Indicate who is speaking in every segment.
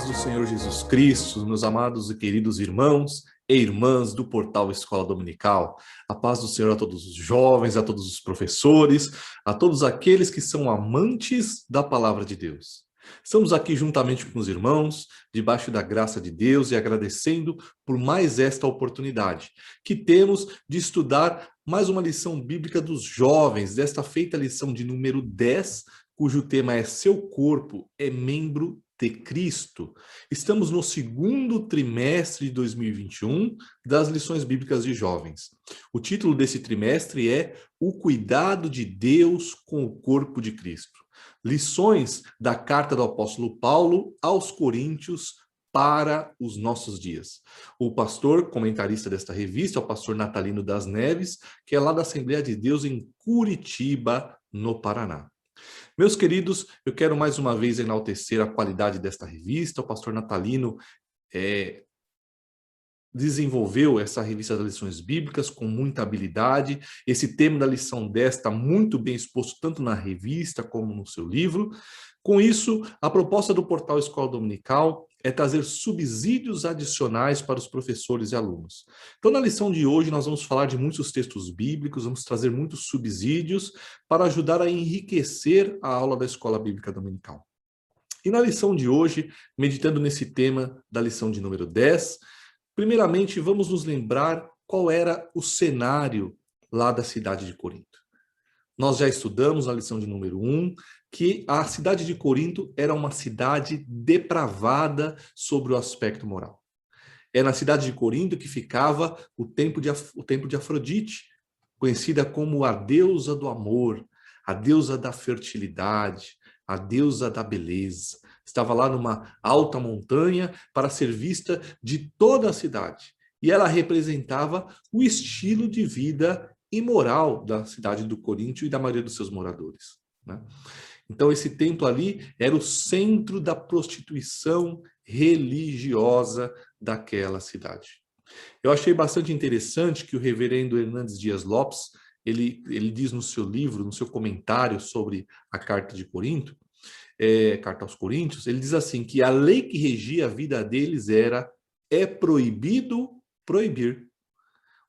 Speaker 1: paz do Senhor Jesus Cristo, meus amados e queridos irmãos e irmãs do portal Escola Dominical. A paz do Senhor a todos os jovens, a todos os professores, a todos aqueles que são amantes da palavra de Deus. Estamos aqui juntamente com os irmãos, debaixo da graça de Deus e agradecendo por mais esta oportunidade que temos de estudar mais uma lição bíblica dos jovens, desta feita lição de número 10, cujo tema é Seu corpo é membro de Cristo. Estamos no segundo trimestre de 2021 das lições bíblicas de jovens. O título desse trimestre é O Cuidado de Deus com o Corpo de Cristo. Lições da carta do apóstolo Paulo aos Coríntios para os nossos dias. O pastor, comentarista desta revista, é o pastor Natalino das Neves, que é lá da Assembleia de Deus em Curitiba, no Paraná. Meus queridos, eu quero mais uma vez enaltecer a qualidade desta revista. O pastor Natalino desenvolveu essa revista das lições bíblicas com muita habilidade. Esse tema da lição 10 está muito bem exposto tanto na revista como no seu livro. Com isso, a proposta do portal Escola Dominical é trazer subsídios adicionais para os professores e alunos. Então, na lição de hoje, nós vamos falar de muitos textos bíblicos, vamos trazer muitos subsídios para ajudar a enriquecer a aula da Escola Bíblica Dominical. E na lição de hoje, meditando nesse tema da lição de número 10, primeiramente, vamos nos lembrar qual era o cenário lá da cidade de Corinto. Nós já estudamos na lição de número 1 que a cidade de Corinto era uma cidade depravada sobre o aspecto moral. É na cidade de Corinto que ficava o templo de Afrodite, conhecida como a deusa do amor, a deusa da fertilidade, a deusa da beleza. Estava lá numa alta montanha para ser vista de toda a cidade. E ela representava o estilo de vida imoral da cidade do Corinto e da maioria dos seus moradores, né? Então esse templo ali era o centro da prostituição religiosa daquela cidade. Eu achei bastante interessante que o reverendo Hernandes Dias Lopes, ele diz no seu livro, no seu comentário sobre a carta de Corinto, carta aos Coríntios, ele diz assim, que a lei que regia a vida deles é proibido proibir.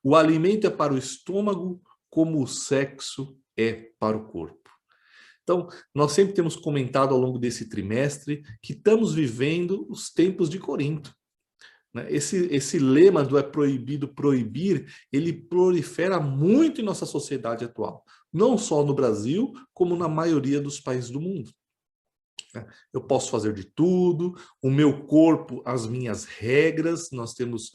Speaker 1: O alimento é para o estômago, como o sexo é para o corpo. Então, nós sempre temos comentado ao longo desse trimestre que estamos vivendo os tempos de Corinto, né? Esse lema do é proibido proibir, ele prolifera muito em nossa sociedade atual. Não só no Brasil, como na maioria dos países do mundo. Eu posso fazer de tudo, o meu corpo, as minhas regras. Nós temos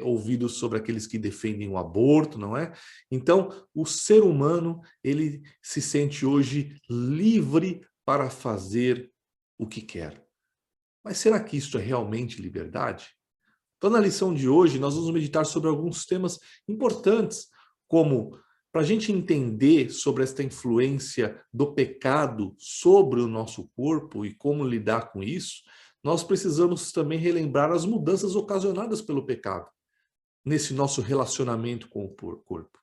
Speaker 1: ouvido sobre aqueles que defendem o aborto, não é? Então, o ser humano, ele se sente hoje livre para fazer o que quer. Mas será que isso é realmente liberdade? Então, na lição de hoje, nós vamos meditar sobre alguns temas importantes, como para a gente entender sobre esta influência do pecado sobre o nosso corpo e como lidar com isso, nós precisamos também relembrar as mudanças ocasionadas pelo pecado nesse nosso relacionamento com o corpo.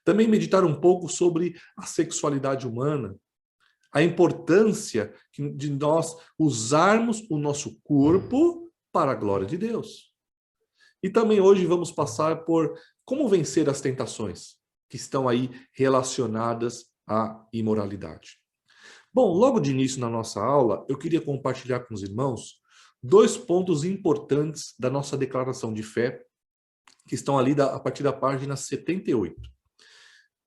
Speaker 1: Também meditar um pouco sobre a sexualidade humana, a importância de nós usarmos o nosso corpo para a glória de Deus. E também hoje vamos passar por como vencer as tentações que estão aí relacionadas à imoralidade. Bom, logo de início na nossa aula, eu queria compartilhar com os irmãos 2 pontos importantes da nossa declaração de fé, que estão ali a partir da página 78.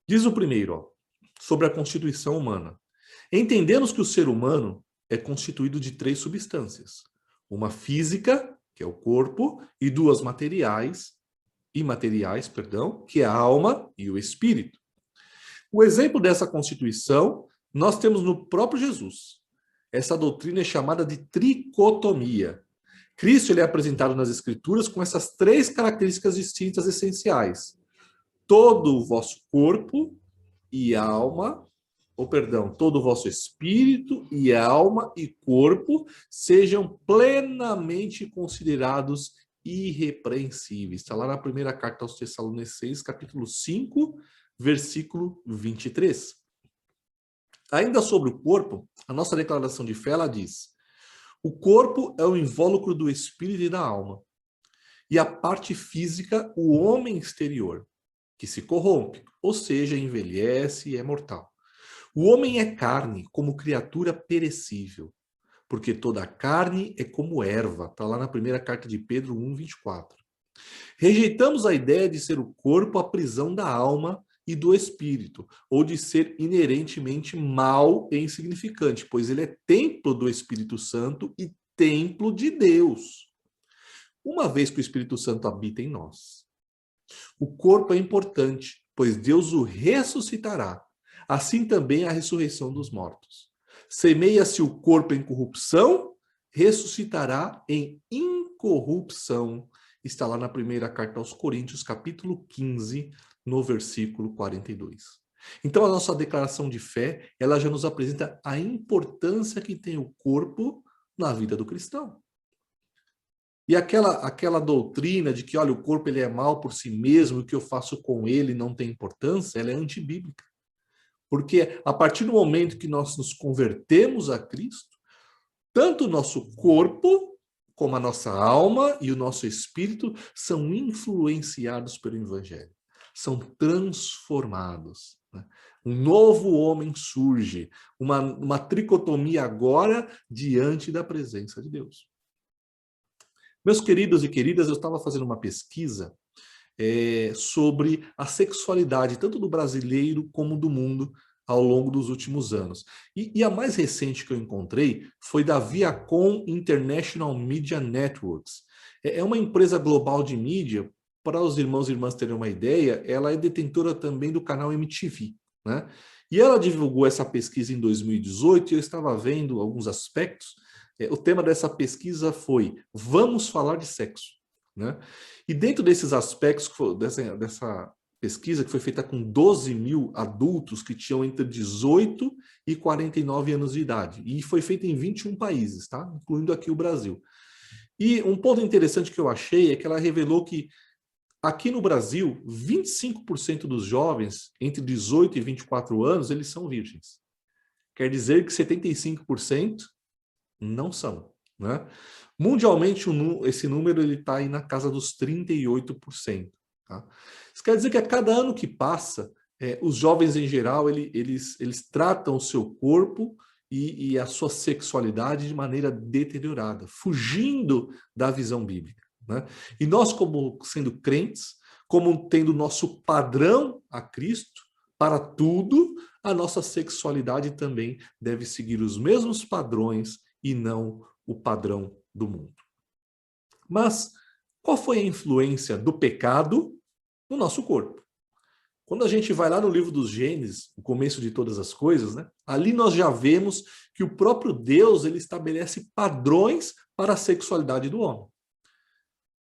Speaker 1: Diz o primeiro, sobre a constituição humana. Entendemos que o ser humano é constituído de 3 substâncias. Uma física, que é o corpo, e 2 imateriais, que é a alma e o espírito. O exemplo dessa constituição nós temos no próprio Jesus. Essa doutrina é chamada de tricotomia. Cristo ele é apresentado nas Escrituras com essas 3 características distintas essenciais. Todo o vosso corpo e alma, todo o vosso espírito e alma e corpo sejam plenamente considerados irrepreensíveis. Está lá na primeira carta aos Tessalonicenses, capítulo 5, versículo 23. Ainda sobre o corpo, a nossa declaração de fé, ela diz: O corpo é o invólucro do espírito e da alma. E a parte física, o homem exterior, que se corrompe, ou seja, envelhece e é mortal. O homem é carne, como criatura perecível, porque toda a carne é como erva. Está lá na primeira carta de Pedro 1:24. Rejeitamos a ideia de ser o corpo a prisão da alma e do espírito, ou de ser inerentemente mau e insignificante, pois ele é templo do Espírito Santo e templo de Deus, uma vez que o Espírito Santo habita em nós. O corpo é importante, pois Deus o ressuscitará. Assim também a ressurreição dos mortos. Semeia-se o corpo em corrupção, ressuscitará em incorrupção. Está lá na primeira carta aos Coríntios, capítulo 15, no versículo 42. Então, a nossa declaração de fé, ela já nos apresenta a importância que tem o corpo na vida do cristão. E aquela doutrina de que, olha, o corpo ele é mal por si mesmo, o que eu faço com ele não tem importância, ela é antibíblica. Porque a partir do momento que nós nos convertemos a Cristo, tanto o nosso corpo, como a nossa alma e o nosso espírito são influenciados pelo Evangelho, são transformados. Né? Um novo homem surge, uma tricotomia agora diante da presença de Deus. Meus queridos e queridas, eu estava fazendo uma pesquisa sobre a sexualidade, tanto do brasileiro como do mundo, ao longo dos últimos anos. E a mais recente que eu encontrei foi da Viacom International Media Networks. É uma empresa global de mídia. Para os irmãos e irmãs terem uma ideia, ela é detentora também do canal MTV, né? E ela divulgou essa pesquisa em 2018 e eu estava vendo alguns aspectos. O tema dessa pesquisa foi Vamos Falar de Sexo, né? E dentro desses aspectos, dessa pesquisa que foi feita com 12 mil adultos que tinham entre 18 e 49 anos de idade, e foi feita em 21 países, tá? Incluindo aqui o Brasil. E um ponto interessante que eu achei é que ela revelou que aqui no Brasil, 25% dos jovens entre 18 e 24 anos, eles são virgens. Quer dizer que 75% não são, né? Mundialmente, esse número está aí na casa dos 38%. Tá? Isso quer dizer que a cada ano que passa, os jovens em geral, eles tratam o seu corpo e a sua sexualidade de maneira deteriorada, fugindo da visão bíblica. Né? E nós, como sendo crentes, como tendo nosso padrão a Cristo, para tudo, a nossa sexualidade também deve seguir os mesmos padrões e não o padrão do mundo. Mas qual foi a influência do pecado no nosso corpo? Quando a gente vai lá no livro dos Gênesis, o começo de todas as coisas, né? Ali nós já vemos que o próprio Deus ele estabelece padrões para a sexualidade do homem.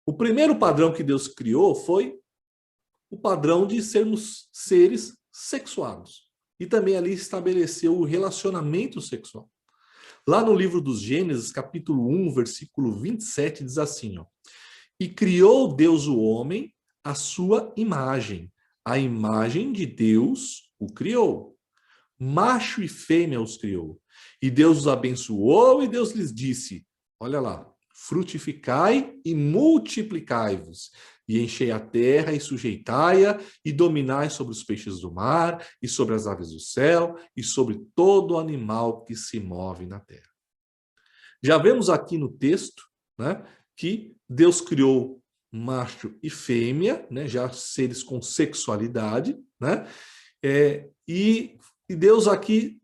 Speaker 1: O primeiro padrão que Deus criou foi o padrão de sermos seres sexuados. E também ali estabeleceu o relacionamento sexual. Lá no livro dos Gênesis, capítulo 1, versículo 27, diz assim, ó, e criou Deus o homem à sua imagem. A imagem de Deus o criou. Macho e fêmea os criou. E Deus os abençoou e Deus lhes disse, olha lá, frutificai e multiplicai-vos, e enchei a terra e sujeitai-a, e dominai sobre os peixes do mar, e sobre as aves do céu, e sobre todo animal que se move na terra. Já vemos aqui no texto, né, que Deus criou macho e fêmea, né, já seres com sexualidade, né, e Deus aqui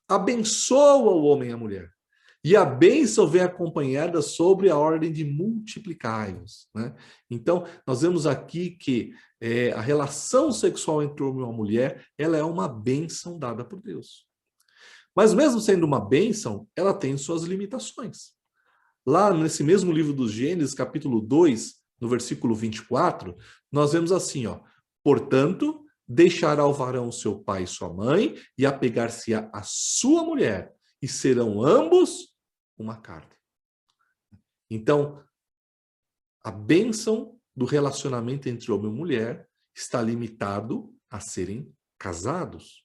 Speaker 1: abençoa o homem e a mulher. E a bênção vem acompanhada sobre a ordem de multiplicai-vos, né? Então, nós vemos aqui que a relação sexual entre o homem e a mulher, ela é uma bênção dada por Deus. Mas mesmo sendo uma bênção, ela tem suas limitações. Lá nesse mesmo livro dos Gênesis, capítulo 2, no versículo 24, nós vemos assim, ó, portanto, deixará o varão seu pai e sua mãe, e apegar-se-á à sua mulher, e serão ambos uma carne. Então, a bênção do relacionamento entre homem e mulher está limitado a serem casados.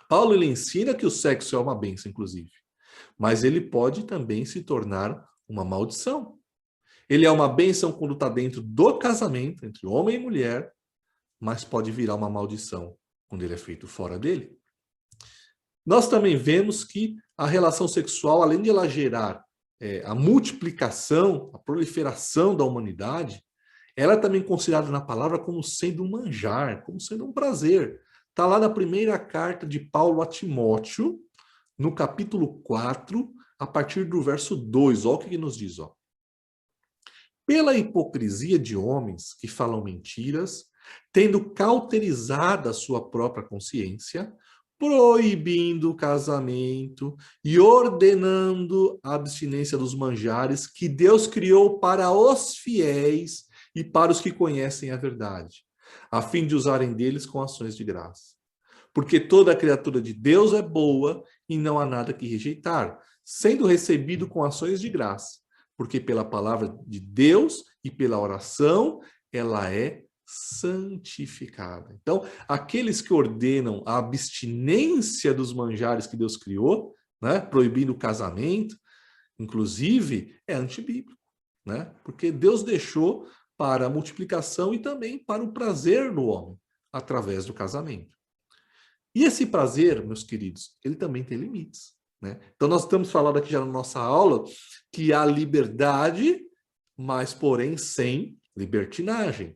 Speaker 1: Paulo ele ensina que o sexo é uma bênção, inclusive. Mas ele pode também se tornar uma maldição. Ele é uma bênção quando está dentro do casamento, entre homem e mulher, mas pode virar uma maldição quando ele é feito fora dele. Nós também vemos que a relação sexual, além de ela gerar a multiplicação, a proliferação da humanidade, ela é também considerada na palavra como sendo um manjar, como sendo um prazer. Está lá na primeira carta de Paulo a Timóteo, no capítulo 4, a partir do verso 2. Olha o que nos diz. Ó. Pela hipocrisia de homens que falam mentiras, tendo cauterizado a sua própria consciência, proibindo o casamento e ordenando a abstinência dos manjares que Deus criou para os fiéis e para os que conhecem a verdade, a fim de usarem deles com ações de graça. Porque toda criatura de Deus é boa e não há nada que rejeitar, sendo recebido com ações de graça, porque pela palavra de Deus e pela oração ela é santificada. Então, aqueles que ordenam a abstinência dos manjares que Deus criou, né, proibindo o casamento, inclusive, é antibíblico, né? Porque Deus deixou para a multiplicação e também para o prazer do homem, através do casamento. E esse prazer, meus queridos, ele também tem limites, né? Então, nós estamos falando aqui já na nossa aula que há liberdade, mas, porém, sem libertinagem.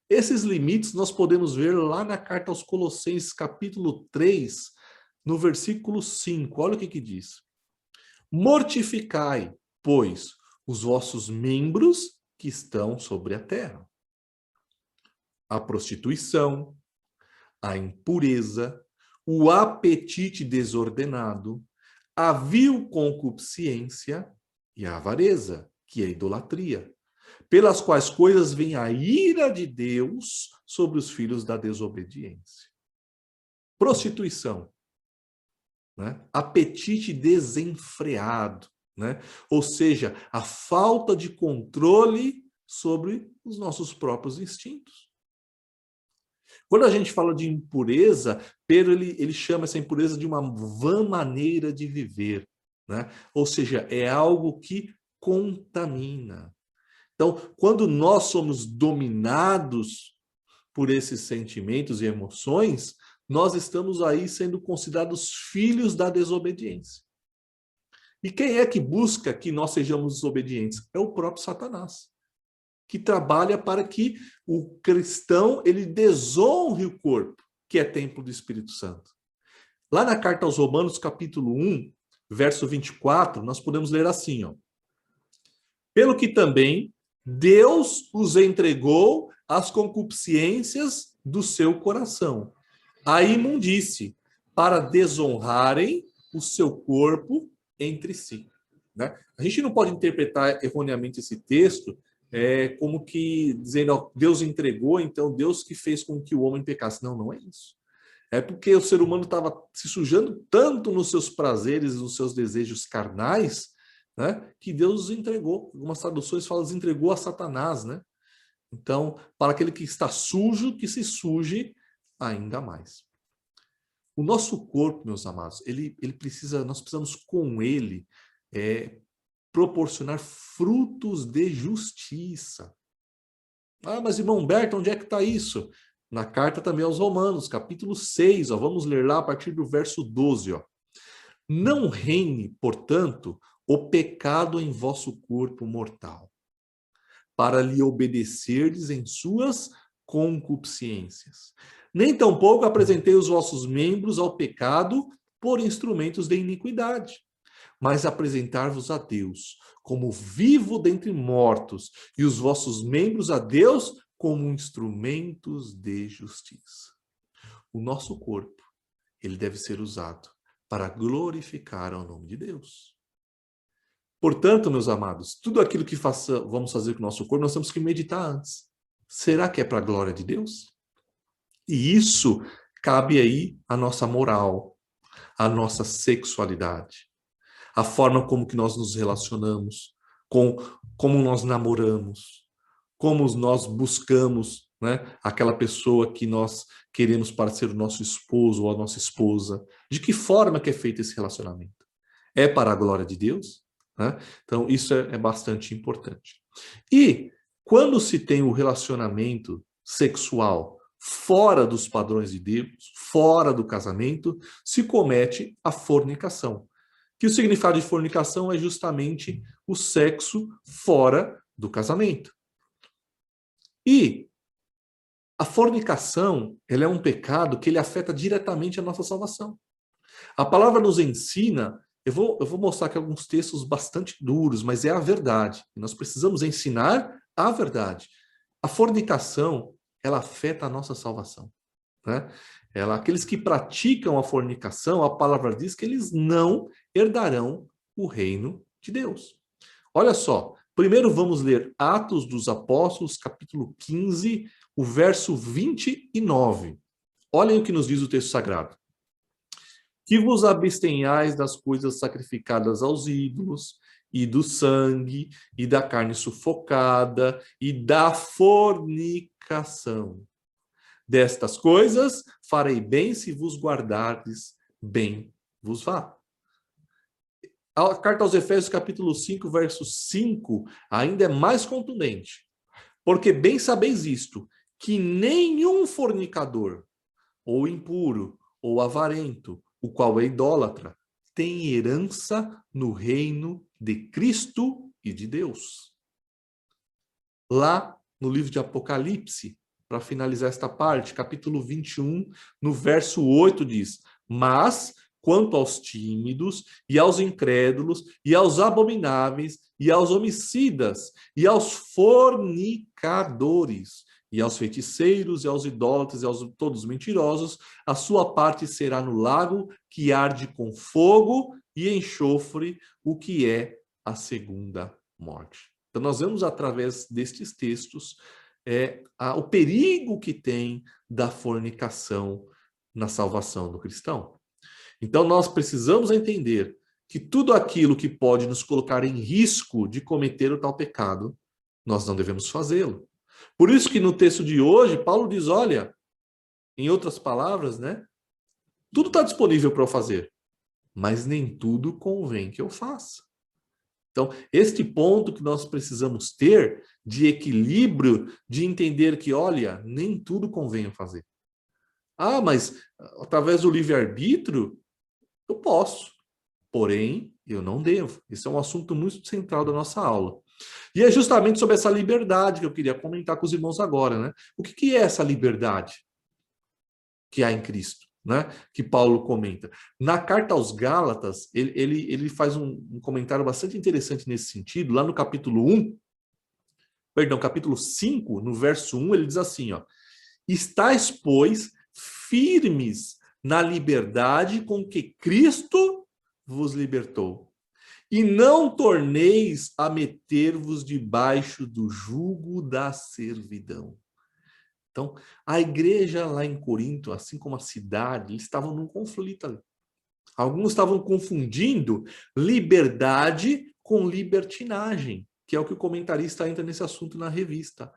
Speaker 1: Esses limites nós podemos ver lá na carta aos Colossenses, capítulo 3, no versículo 5. Olha o que diz. Mortificai, pois, os vossos membros que estão sobre a terra. A prostituição, a impureza, o apetite desordenado, a vil concupiscência e a avareza, que é a idolatria, pelas quais coisas vem a ira de Deus sobre os filhos da desobediência. Prostituição, né? Apetite desenfreado, né? Ou seja, a falta de controle sobre os nossos próprios instintos. Quando a gente fala de impureza, Pedro ele chama essa impureza de uma vã maneira de viver, né? Ou seja, é algo que contamina. Então, quando nós somos dominados por esses sentimentos e emoções, nós estamos aí sendo considerados filhos da desobediência. E quem é que busca que nós sejamos desobedientes? É o próprio Satanás, que trabalha para que o cristão ele desonre o corpo, que é templo do Espírito Santo. Lá na carta aos Romanos, capítulo 1, verso 24, nós podemos ler assim, ó. Pelo que também Deus os entregou às concupiscências do seu coração, à imundície, para desonrarem o seu corpo entre si. Né? A gente não pode interpretar erroneamente esse texto como que dizendo, ó, Deus entregou, então Deus que fez com que o homem pecasse. Não, não é isso. É porque o ser humano estava se sujando tanto nos seus prazeres, nos seus desejos carnais, né, que Deus os entregou. Algumas traduções falam, entregou a Satanás, né? Então, para aquele que está sujo, que se suje ainda mais. O nosso corpo, meus amados, ele precisa, nós precisamos com ele proporcionar frutos de justiça. Ah, mas irmão Humberto, onde é que está isso? Na carta também aos Romanos, capítulo 6, ó, vamos ler lá a partir do verso 12. Ó. Não reine, portanto, o pecado em vosso corpo mortal, para lhe obedecerdes em suas concupiscências. Nem tampouco apresentei os vossos membros ao pecado por instrumentos de iniquidade, mas apresentar-vos a Deus como vivo dentre mortos, e os vossos membros a Deus como instrumentos de justiça. O nosso corpo, ele deve ser usado para glorificar o nome de Deus. Portanto, meus amados, tudo aquilo que vamos fazer com o nosso corpo, nós temos que meditar antes. Será que é para a glória de Deus? E isso cabe aí à nossa moral, à nossa sexualidade, a forma como que nós nos relacionamos, como nós namoramos, como nós buscamos, né, aquela pessoa que nós queremos para ser o nosso esposo ou a nossa esposa. De que forma que é feito esse relacionamento? é para a glória de Deus, né? Então, isso é bastante importante. E quando se tem o relacionamento sexual fora dos padrões de Deus, fora do casamento, se comete a fornicação. Que o significado de fornicação é justamente o sexo fora do casamento. E a fornicação, ela é um pecado que ele afeta diretamente a nossa salvação. A palavra nos ensina, eu vou mostrar aqui alguns textos bastante duros, mas é a verdade. Nós precisamos ensinar a verdade. A fornicação, ela afeta a nossa salvação, né? Aqueles que praticam a fornicação, a palavra diz que eles não herdarão o reino de Deus. Olha só, primeiro vamos ler Atos dos Apóstolos, capítulo 15, o verso 29. Olhem o que nos diz o texto sagrado. Que vos abstenhais das coisas sacrificadas aos ídolos, e do sangue, e da carne sufocada, e da fornicação. Destas coisas farei bem se vos guardardes, bem vos vá. A carta aos Efésios, capítulo 5, verso 5, ainda é mais contundente. Porque bem sabeis isto, que nenhum fornicador, ou impuro, ou avarento, o qual é idólatra, tem herança no reino de Cristo e de Deus. Lá no livro de Apocalipse, para finalizar esta parte, capítulo 21, no verso 8 diz: mas quanto aos tímidos, e aos incrédulos, e aos abomináveis, e aos homicidas, e aos fornicadores, e aos feiticeiros, e aos idólatras, e aos todos mentirosos, a sua parte será no lago que arde com fogo e enxofre, o que é a segunda morte. Então, nós vemos através destes textos o perigo que tem da fornicação na salvação do cristão. Então, nós precisamos entender que tudo aquilo que pode nos colocar em risco de cometer o tal pecado, nós não devemos fazê-lo. Por isso que no texto de hoje, Paulo diz, olha, em outras palavras, né? Tudo está disponível para eu fazer, mas nem tudo convém que eu faça. Então, este ponto que nós precisamos ter de equilíbrio, de entender que, olha, nem tudo convém eu fazer. Ah, mas através do livre-arbítrio, eu posso, porém, eu não devo. Esse é um assunto muito central da nossa aula. E é justamente sobre essa liberdade que eu queria comentar com os irmãos agora, né? O que é essa liberdade que há em Cristo, né? Que Paulo comenta. Na carta aos Gálatas, ele faz um comentário bastante interessante nesse sentido. Lá no capítulo 5, no verso 1, ele diz assim, ó: estais, pois, firmes na liberdade com que Cristo vos libertou. E não torneis a meter-vos debaixo do jugo da servidão. Então, a igreja lá em Corinto, assim como a cidade, eles estavam num conflito ali. Alguns estavam confundindo liberdade com libertinagem, que é o que o comentarista entra nesse assunto na revista.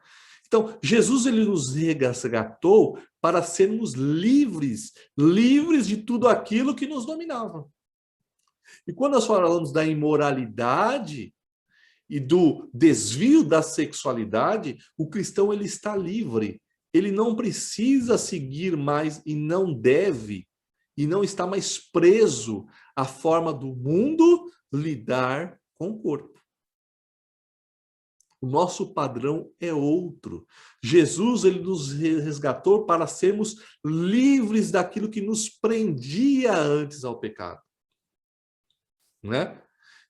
Speaker 1: Então, Jesus ele nos resgatou para sermos livres, livres de tudo aquilo que nos dominava. E quando nós falamos da imoralidade e do desvio da sexualidade, o cristão ele está livre. Ele não precisa seguir mais e não deve, e não está mais preso à forma do mundo lidar com o corpo. O nosso padrão é outro. Jesus ele nos resgatou para sermos livres daquilo que nos prendia antes ao pecado. Né?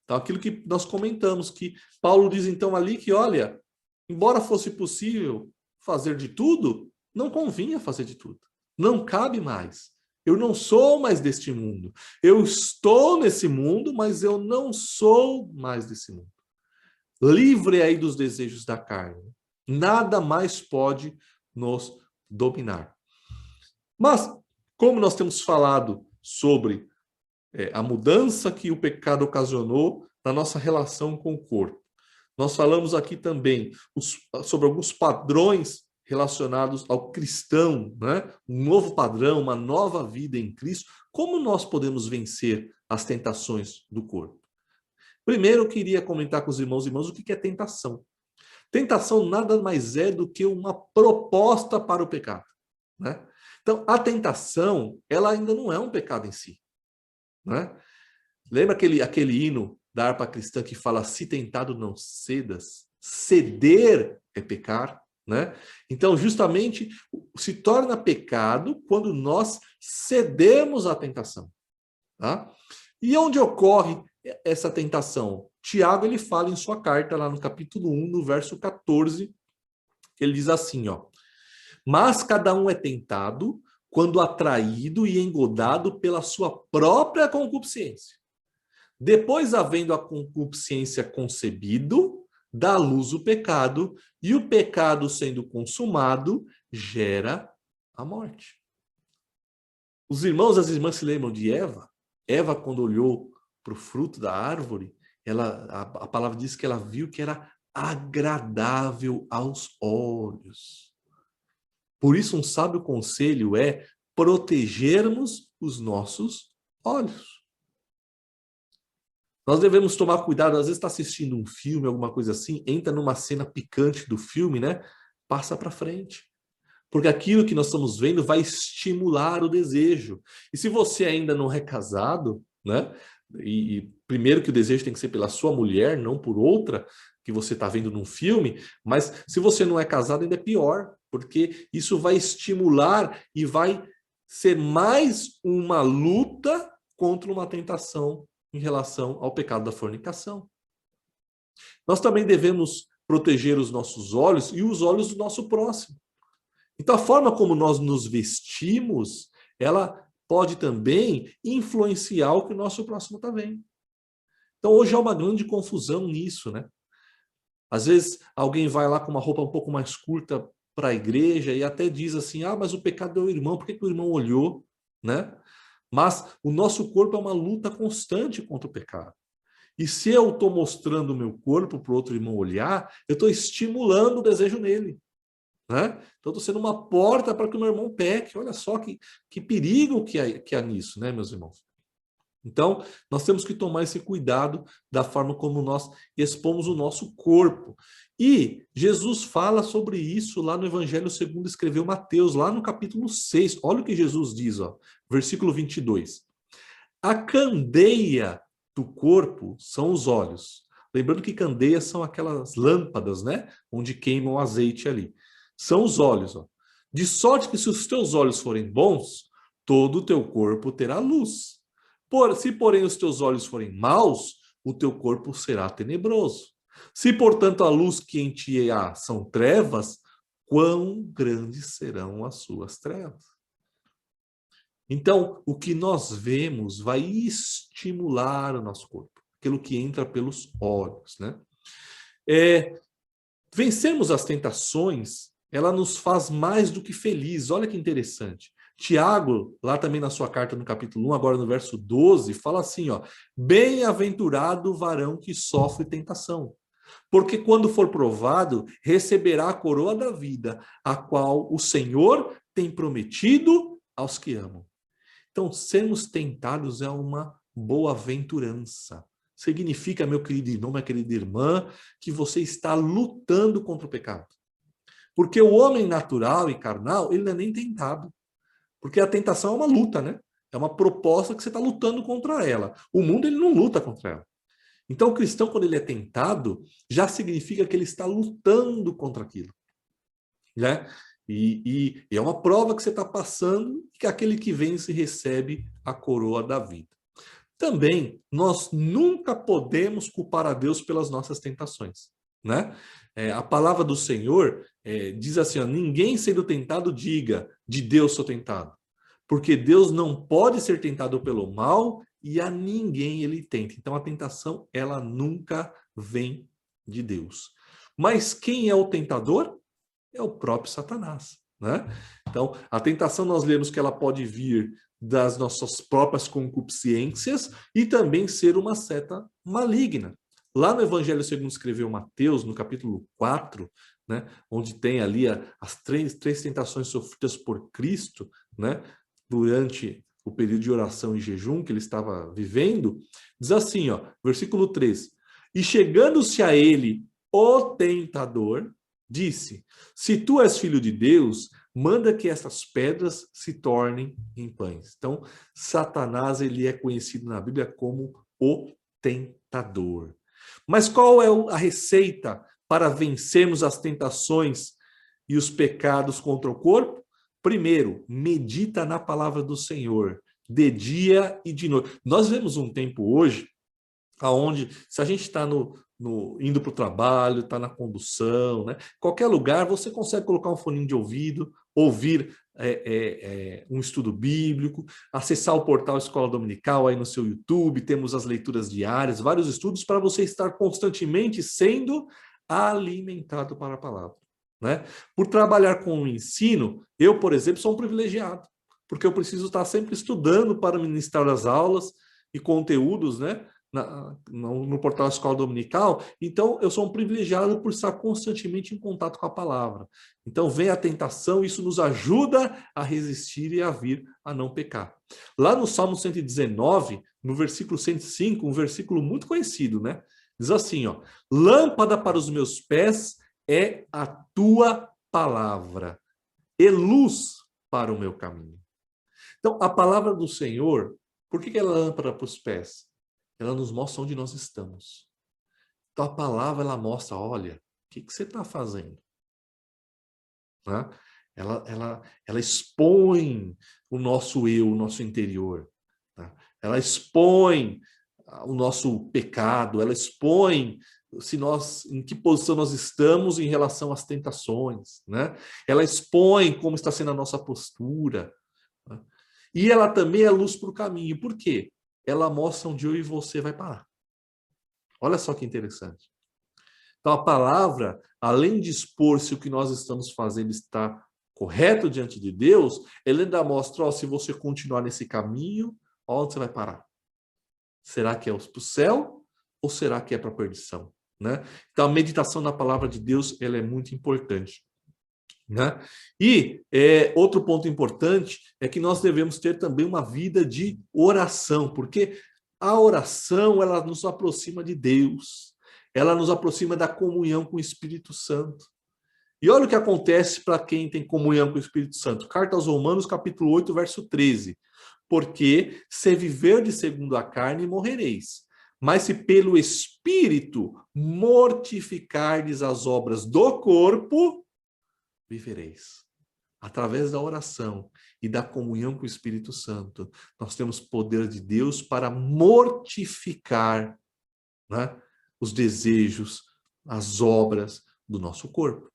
Speaker 1: Então, aquilo que nós comentamos, que Paulo diz então ali que, olha, embora fosse possível fazer de tudo, não convinha fazer de tudo. Não cabe mais. Eu não sou mais deste mundo. Eu estou nesse mundo, mas eu não sou mais desse mundo. Livre aí dos desejos da carne. Nada mais pode nos dominar. Mas, como nós temos falado sobre a mudança que o pecado ocasionou na nossa relação com o corpo, nós falamos aqui também sobre alguns padrões relacionados ao cristão, né? Um novo padrão, uma nova vida em Cristo. Como nós podemos vencer as tentações do corpo? Primeiro, eu queria comentar com os irmãos e irmãs o que é tentação. Tentação nada mais é do que uma proposta para o pecado, né? Então, a tentação, ela ainda não é um pecado em si, né? Lembra aquele hino da harpa cristã que fala: se tentado não cedas, ceder é pecar, né? Então, justamente, se torna pecado quando nós cedemos à tentação, tá? E onde ocorre essa tentação? Tiago, ele fala em sua carta, lá no capítulo 1, no verso 14, ele diz assim, ó: mas cada um é tentado quando atraído e engodado pela sua própria concupiscência. Depois, havendo a concupiscência concebido, dá à luz o pecado, e o pecado, sendo consumado, gera a morte. Os irmãos e as irmãs se lembram de Eva? Eva, quando olhou para o fruto da árvore, a palavra diz que ela viu que era agradável aos olhos. Por isso, um sábio conselho é protegermos os nossos olhos. Nós devemos tomar cuidado, às vezes está assistindo um filme, alguma coisa assim, entra numa cena picante do filme, né? Passa para frente. Porque aquilo que nós estamos vendo vai estimular o desejo. E se você ainda não é casado, né? E primeiro que o desejo tem que ser pela sua mulher, não por outra que você está vendo num filme, mas se você não é casado ainda é pior, porque isso vai estimular e vai ser mais uma luta contra uma tentação em relação ao pecado da fornicação. Nós também devemos proteger os nossos olhos e os olhos do nosso próximo. Então, a forma como nós nos vestimos, ela pode também influenciar o que o nosso próximo está vendo. Então, hoje há uma grande confusão nisso, né? Às vezes, alguém vai lá com uma roupa um pouco mais curta para a igreja e até diz assim: ah, mas o pecado é o irmão, por que o irmão olhou, né? Mas o nosso corpo é uma luta constante contra o pecado. E se eu estou mostrando o meu corpo para o outro irmão olhar, eu estou estimulando o desejo nele, né? Então, estou sendo uma porta para que o meu irmão peque. Olha só que perigo que há nisso, né, meus irmãos? Então, nós temos que tomar esse cuidado da forma como nós expomos o nosso corpo. E Jesus fala sobre isso lá no Evangelho segundo escreveu Mateus, lá no capítulo 6. Olha o que Jesus diz, ó, versículo 22. A candeia do corpo são os olhos. Lembrando que candeias são aquelas lâmpadas, né? Onde queimam azeite ali. São os olhos, ó. De sorte que se os teus olhos forem bons, todo o teu corpo terá luz. Se, porém, os teus olhos forem maus, o teu corpo será tenebroso. Se, portanto, a luz que em ti há são trevas, quão grandes serão as suas trevas? Então, o que nós vemos vai estimular o nosso corpo, aquilo que entra pelos olhos, né? Vencermos as tentações, ela nos faz mais do que felizes. Olha que interessante. Tiago, lá também na sua carta no capítulo 1, agora no verso 12, fala assim, ó: bem-aventurado o varão que sofre tentação, porque quando for provado, receberá a coroa da vida, a qual o Senhor tem prometido aos que amam. Então, sermos tentados é uma boa-aventurança. Significa, meu querido irmão, minha querida irmã, que você está lutando contra o pecado. Porque o homem natural e carnal, ele não é nem tentado. Porque a tentação é uma luta, né? É uma proposta que você está lutando contra ela. O mundo, ele não luta contra ela. Então, o cristão, quando ele é tentado, já significa que ele está lutando contra aquilo, né? E é uma prova que você está passando, que aquele que vence recebe a coroa da vida. Também, nós nunca podemos culpar a Deus pelas nossas tentações, né? A palavra do Senhor diz assim, ó: ninguém sendo tentado diga, de Deus sou tentado. Porque Deus não pode ser tentado pelo mal e a ninguém ele tenta. Então, a tentação, ela nunca vem de Deus. Mas quem é o tentador? É o próprio Satanás, né? Então, a tentação, nós lemos que ela pode vir das nossas próprias concupiscências e também ser uma seta maligna. Lá no Evangelho segundo escreveu Mateus, no capítulo 4, né? Onde tem ali as três tentações sofridas por Cristo, né? Durante o período de oração e jejum que ele estava vivendo, diz assim, ó, versículo 3: E chegando-se a ele, o tentador, disse: Se tu és filho de Deus, manda que essas pedras se tornem em pães. Então, Satanás, ele é conhecido na Bíblia como o tentador. Mas qual é a receita para vencermos as tentações e os pecados contra o corpo? Primeiro, medita na palavra do Senhor, de dia e de noite. Nós vemos um tempo hoje, onde, se a gente está indo para o trabalho, está na condução, né? Qualquer lugar, você consegue colocar um foninho de ouvido, ouvir um estudo bíblico, acessar o portal Escola Dominical aí no seu YouTube, temos as leituras diárias, vários estudos para você estar constantemente sendo alimentado para a palavra, né? Por trabalhar com o ensino, eu, por exemplo, sou um privilegiado, porque eu preciso estar sempre estudando para ministrar as aulas e conteúdos, né? No portal Escola Dominical, então eu sou um privilegiado por estar constantemente em contato com a palavra. Então vem a tentação, isso nos ajuda a resistir e a vir a não pecar. Lá no Salmo 119, no versículo 105, um versículo muito conhecido, né? Diz assim, ó: Lâmpada para os meus pés é a tua palavra, e luz para o meu caminho. Então, a palavra do Senhor, por que ela é lâmpada para os pés? Ela nos mostra onde nós estamos. Então, a palavra, ela mostra, olha, o que você está fazendo? Né? Ela expõe o nosso eu, o nosso interior. Tá? Ela expõe o nosso pecado, ela expõe em que posição nós estamos em relação às tentações. Né? Ela expõe como está sendo a nossa postura. Né? E ela também é luz para o caminho. Por quê? Ela mostra onde eu e você vai parar. Olha só que interessante. Então, a palavra, além de expor se o que nós estamos fazendo está correto diante de Deus, ela ainda mostra, ó, se você continuar nesse caminho, onde você vai parar? Será que é para o céu ou será que é para a perdição? Né? Então, a meditação na palavra de Deus, ela é muito importante. Né? E outro ponto importante é que nós devemos ter também uma vida de oração, porque a oração, ela nos aproxima de Deus, ela nos aproxima da comunhão com o Espírito Santo. E olha o que acontece para quem tem comunhão com o Espírito Santo. Carta aos Romanos, capítulo 8, verso 13. Porque se viverdes segundo a carne, morrereis. Mas se pelo Espírito mortificardes as obras do corpo, vivereis. Através da oração e da comunhão com o Espírito Santo, nós temos poder de Deus para mortificar, né, os desejos, as obras do nosso corpo.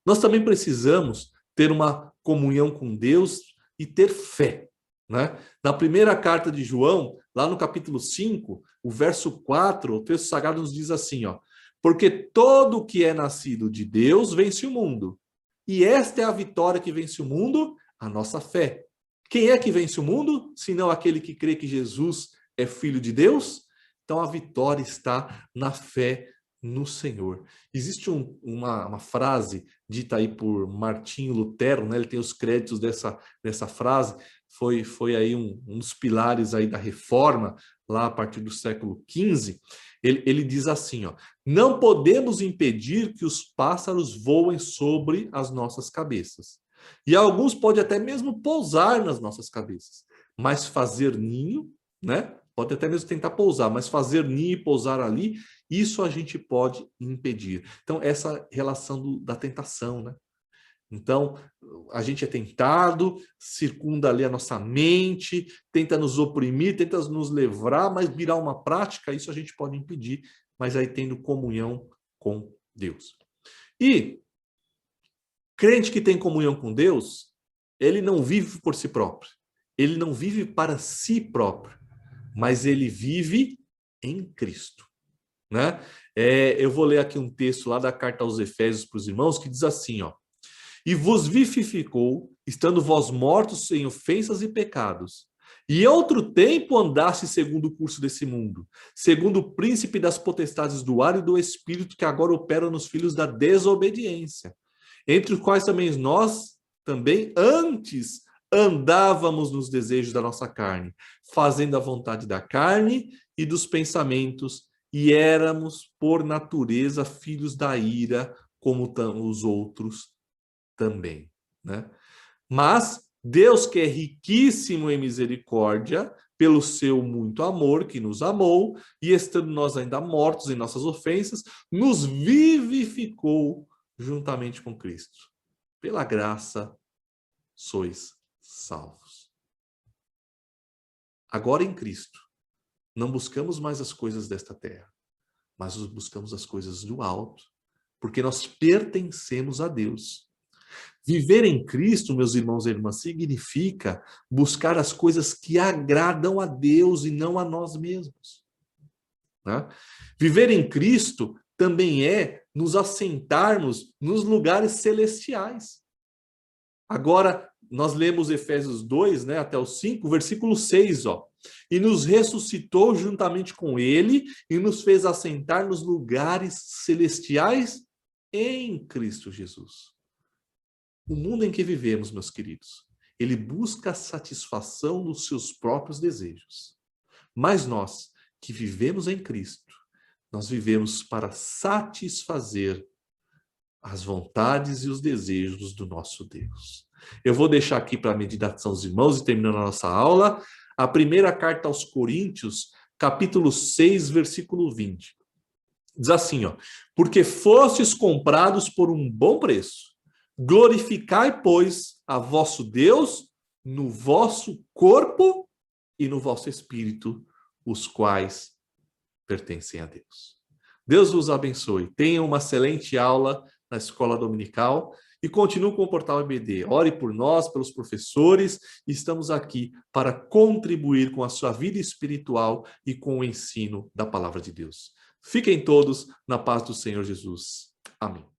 Speaker 1: Nós também precisamos ter uma comunhão com Deus e ter fé. Né? Na primeira carta de João, lá no capítulo 5, o verso 4, o texto sagrado nos diz assim, ó: Porque todo o que é nascido de Deus vence o mundo. E esta é a vitória que vence o mundo, a nossa fé. Quem é que vence o mundo, senão aquele que crê que Jesus é Filho de Deus? Então a vitória está na fé no Senhor. Existe uma frase dita aí por Martinho Lutero, né? Ele tem os créditos dessa frase, foi aí um dos pilares aí da reforma, lá a partir do século XV. Ele diz assim, ó: Não podemos impedir que os pássaros voem sobre as nossas cabeças. E alguns podem até mesmo pousar nas nossas cabeças. Mas fazer ninho, né? Pode até mesmo tentar pousar, mas fazer ninho e pousar ali, isso a gente pode impedir. Então, essa relação da tentação, né? Então, a gente é tentado, circunda ali a nossa mente, tenta nos oprimir, tenta nos levar, mas virar uma prática, isso a gente pode impedir, mas aí tendo comunhão com Deus. E crente que tem comunhão com Deus, ele não vive por si próprio, ele não vive para si próprio, mas ele vive em Cristo. Né? Eu vou ler aqui um texto lá da carta aos Efésios para os irmãos, que diz assim, ó: E vos vivificou, estando vós mortos em ofensas e pecados, E outro tempo andaste segundo o curso desse mundo, segundo o príncipe das potestades do ar e do espírito que agora opera nos filhos da desobediência, entre os quais também nós, também antes, andávamos nos desejos da nossa carne, fazendo a vontade da carne e dos pensamentos, e éramos, por natureza, filhos da ira, como os outros também, né? Mas Deus, que é riquíssimo em misericórdia, pelo seu muito amor que nos amou, e estando nós ainda mortos em nossas ofensas, nos vivificou juntamente com Cristo. Pela graça sois salvos. Agora em Cristo, não buscamos mais as coisas desta terra, mas buscamos as coisas do alto, porque nós pertencemos a Deus. Viver em Cristo, meus irmãos e irmãs, significa buscar as coisas que agradam a Deus e não a nós mesmos, né? Viver em Cristo também é nos assentarmos nos lugares celestiais. Agora, nós lemos Efésios 2, né, até o 5, versículo 6, ó. E nos ressuscitou juntamente com ele e nos fez assentar nos lugares celestiais em Cristo Jesus. O mundo em que vivemos, meus queridos, ele busca a satisfação dos seus próprios desejos. Mas nós, que vivemos em Cristo, nós vivemos para satisfazer as vontades e os desejos do nosso Deus. Eu vou deixar aqui para a meditação dos irmãos e terminando a nossa aula, a primeira carta aos Coríntios, capítulo 6, versículo 20. Diz assim, ó: porque fostes comprados por um bom preço. Glorificai, pois, a vosso Deus no vosso corpo e no vosso espírito, os quais pertencem a Deus. Deus vos abençoe. Tenha uma excelente aula na escola dominical e continue com o Portal EBD. Ore por nós, pelos professores. Estamos aqui para contribuir com a sua vida espiritual e com o ensino da palavra de Deus. Fiquem todos na paz do Senhor Jesus. Amém.